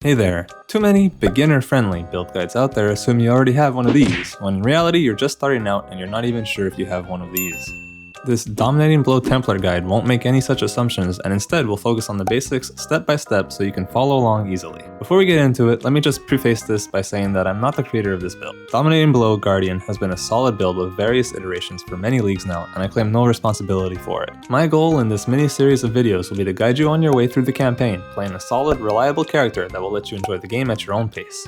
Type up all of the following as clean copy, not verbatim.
Hey there, too many beginner-friendly build guides out there assume you already have one of these, when in reality you're just starting out and you're not even sure if you have one of these. This Dominating Blow Templar guide won't make any such assumptions and instead will focus on the basics step by step so you can follow along easily. Before we get into it, let me just preface this by saying that I'm not the creator of this build. Dominating Blow Guardian has been a solid build with various iterations for many leagues now, and I claim no responsibility for it. My goal in this mini series of videos will be to guide you on your way through the campaign, playing a solid, reliable character that will let you enjoy the game at your own pace.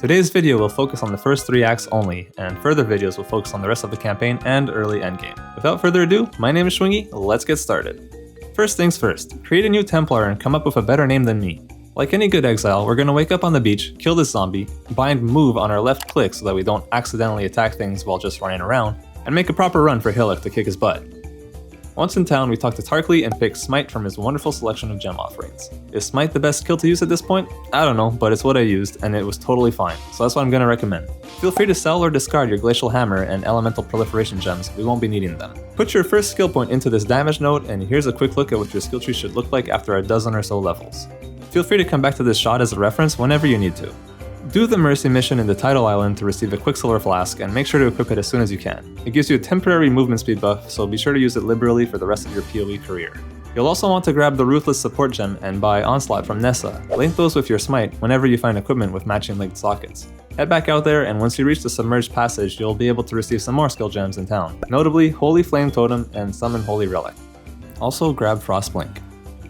Today's video will focus on the first 3 acts only, and further videos will focus on the rest of the campaign and early endgame. Without further ado, my name is Schwingy, let's get started. First things first, create a new Templar and come up with a better name than me. Like any good Exile, we're gonna wake up on the beach, kill this zombie, bind move on our left click so that we don't accidentally attack things while just running around, and make a proper run for Hillock to kick his butt. Once in town, we talk to Tarkly and pick Smite from his wonderful selection of gem offerings. Is Smite the best skill to use at this point? I don't know, but it's what I used, and it was totally fine, so that's what I'm gonna recommend. Feel free to sell or discard your Glacial Hammer and Elemental Proliferation gems, we won't be needing them. Put your first skill point into this damage node, and here's a quick look at what your skill tree should look like after a dozen or so levels. Feel free to come back to this shot as a reference whenever you need to. Do the Mercy mission in the Tidal Island to receive a Quicksilver Flask and make sure to equip it as soon as you can. It gives you a temporary movement speed buff, so be sure to use it liberally for the rest of your PoE career. You'll also want to grab the Ruthless Support Gem and buy Onslaught from Nessa. Link those with your Smite whenever you find equipment with matching linked sockets. Head back out there, and once you reach the Submerged Passage, you'll be able to receive some more skill gems in town, notably Holy Flame Totem and Summon Holy Relic. Also grab Frostblink.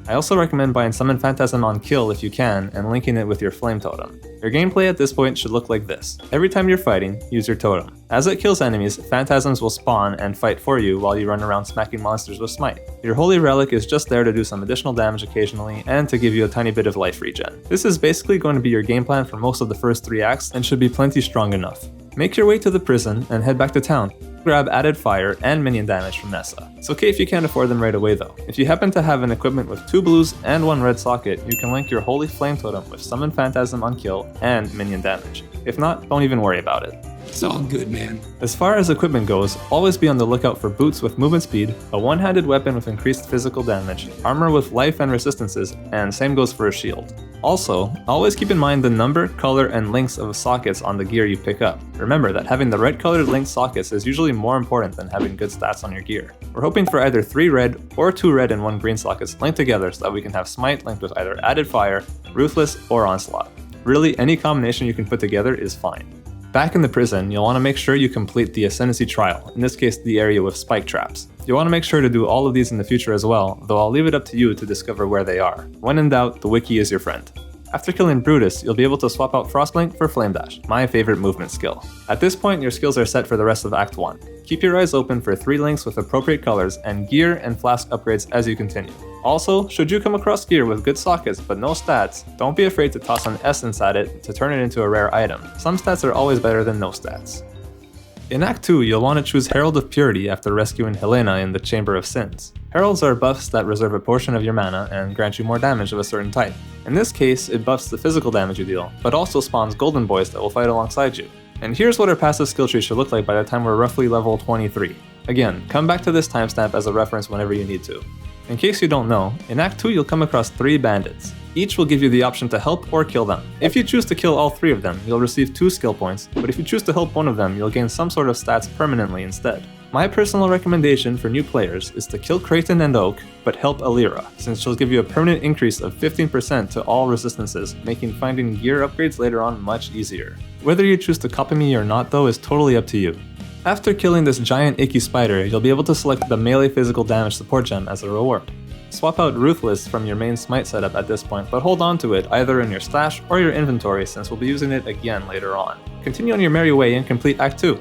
I also recommend buying Summon Phantasm on kill if you can, and linking it with your Flame Totem. Your gameplay at this point should look like this. Every time you're fighting, use your totem. As it kills enemies, Phantasms will spawn and fight for you while you run around smacking monsters with Smite. Your Holy Relic is just there to do some additional damage occasionally, and to give you a tiny bit of life regen. This is basically going to be your game plan for most of the first 3 acts, and should be plenty strong enough. Make your way to the prison, and head back to town. Grab added fire and minion damage from Nessa. It's okay if you can't afford them right away though. If you happen to have an equipment with 2 blues and 1 red socket, you can link your Holy Flame Totem with Summon Phantasm on kill and minion damage. If not, don't even worry about it. It's all good, man. As far as equipment goes, always be on the lookout for boots with movement speed, a one-handed weapon with increased physical damage, armor with life and resistances, and same goes for a shield. Also, always keep in mind the number, color, and links of sockets on the gear you pick up. Remember that having the right colored linked sockets is usually more important than having good stats on your gear. We're hoping for either 3 red or 2 red and 1 green sockets linked together so that we can have Smite linked with either added fire, Ruthless, or Onslaught. Really, any combination you can put together is fine. Back in the prison, you'll want to make sure you complete the Ascendancy Trial, in this case the area with spike traps. You'll want to make sure to do all of these in the future as well, though I'll leave it up to you to discover where they are. When in doubt, the wiki is your friend. After killing Brutus, you'll be able to swap out Frostblink for Flame Dash, my favorite movement skill. At this point, your skills are set for the rest of Act 1. Keep your eyes open for 3 links with appropriate colors and gear and flask upgrades as you continue. Also, should you come across gear with good sockets but no stats, don't be afraid to toss an essence at it to turn it into a rare item. Some stats are always better than no stats. In Act 2, you'll want to choose Herald of Purity after rescuing Helena in the Chamber of Sins. Heralds are buffs that reserve a portion of your mana and grant you more damage of a certain type. In this case, it buffs the physical damage you deal, but also spawns golden boys that will fight alongside you. And here's what our passive skill tree should look like by the time we're roughly level 23. Again, come back to this timestamp as a reference whenever you need to. In case you don't know, in Act 2 you'll come across 3 bandits. Each will give you the option to help or kill them. If you choose to kill all 3 of them, you'll receive 2 skill points, but if you choose to help one of them, you'll gain some sort of stats permanently instead. My personal recommendation for new players is to kill Kraton and Oak, but help Alira, since she'll give you a permanent increase of 15% to all resistances, making finding gear upgrades later on much easier. Whether you choose to copy me or not though is totally up to you. After killing this giant icky spider, you'll be able to select the melee physical damage support gem as a reward. Swap out Ruthless from your main Smite setup at this point, but hold on to it either in your stash or your inventory since we'll be using it again later on. Continue on your merry way and complete Act 2.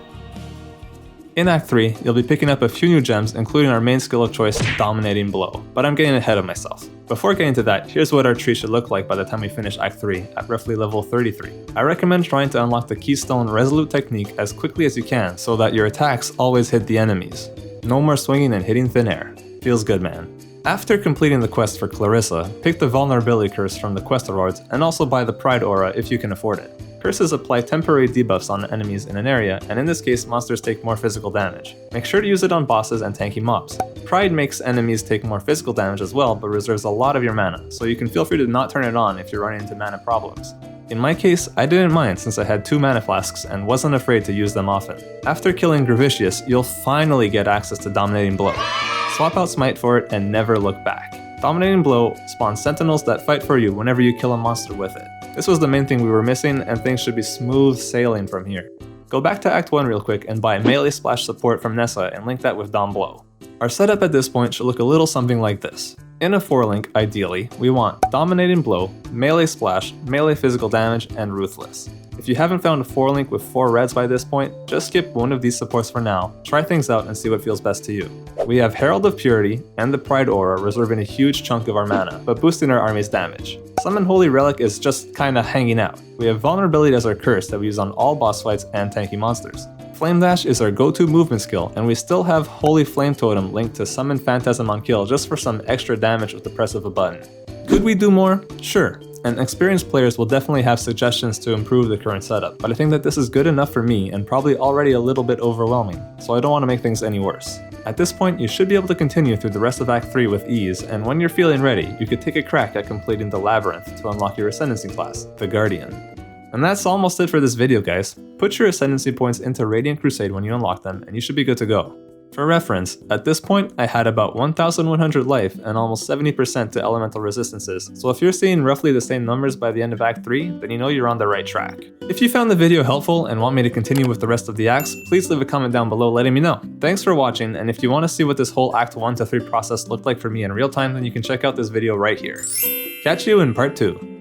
In Act 3, you'll be picking up a few new gems, including our main skill of choice, Dominating Blow, but I'm getting ahead of myself. Before getting to that, here's what our tree should look like by the time we finish Act 3, at roughly level 33. I recommend trying to unlock the Keystone Resolute technique as quickly as you can, so that your attacks always hit the enemies. No more swinging and hitting thin air. Feels good, man. After completing the quest for Clarissa, pick the Vulnerability Curse from the quest rewards, and also buy the Pride Aura if you can afford it. Curses apply temporary debuffs on enemies in an area, and in this case monsters take more physical damage. Make sure to use it on bosses and tanky mobs. Pride makes enemies take more physical damage as well, but reserves a lot of your mana, so you can feel free to not turn it on if you're running into mana problems. In my case, I didn't mind since I had 2 mana flasks and wasn't afraid to use them often. After killing Gravicious, you'll finally get access to Dominating Blow. Swap out Smite for it and never look back. Dominating Blow spawns sentinels that fight for you whenever you kill a monster with it. This was the main thing we were missing, and things should be smooth sailing from here. Go back to Act 1 real quick and buy Melee Splash support from Nessa and link that with Dom Blow. Our setup at this point should look a little something like this. In a 4-link, ideally, we want Dominating Blow, Melee Splash, Melee Physical Damage, and Ruthless. If you haven't found a 4-link with 4 reds by this point, just skip one of these supports for now, try things out and see what feels best to you. We have Herald of Purity and the Pride Aura reserving a huge chunk of our mana, but boosting our army's damage. Summon Holy Relic is just kinda hanging out. We have Vulnerability as our curse that we use on all boss fights and tanky monsters. Flame Dash is our go-to movement skill, and we still have Holy Flame Totem linked to Summon Phantasm on kill just for some extra damage with the press of a button. Could we do more? Sure, and experienced players will definitely have suggestions to improve the current setup, but I think that this is good enough for me and probably already a little bit overwhelming, so I don't want to make things any worse. At this point, you should be able to continue through the rest of Act 3 with ease, and when you're feeling ready, you could take a crack at completing the Labyrinth to unlock your Ascendancy class, the Guardian. And that's almost it for this video, guys. Put your Ascendancy points into Radiant Crusade when you unlock them, and you should be good to go. For reference, at this point, I had about 1100 life and almost 70% to elemental resistances, so if you're seeing roughly the same numbers by the end of Act 3, then you know you're on the right track. If you found the video helpful and want me to continue with the rest of the acts, please leave a comment down below letting me know. Thanks for watching, and if you want to see what this whole Act 1 to 3 process looked like for me in real time, then you can check out this video right here. Catch you in Part 2.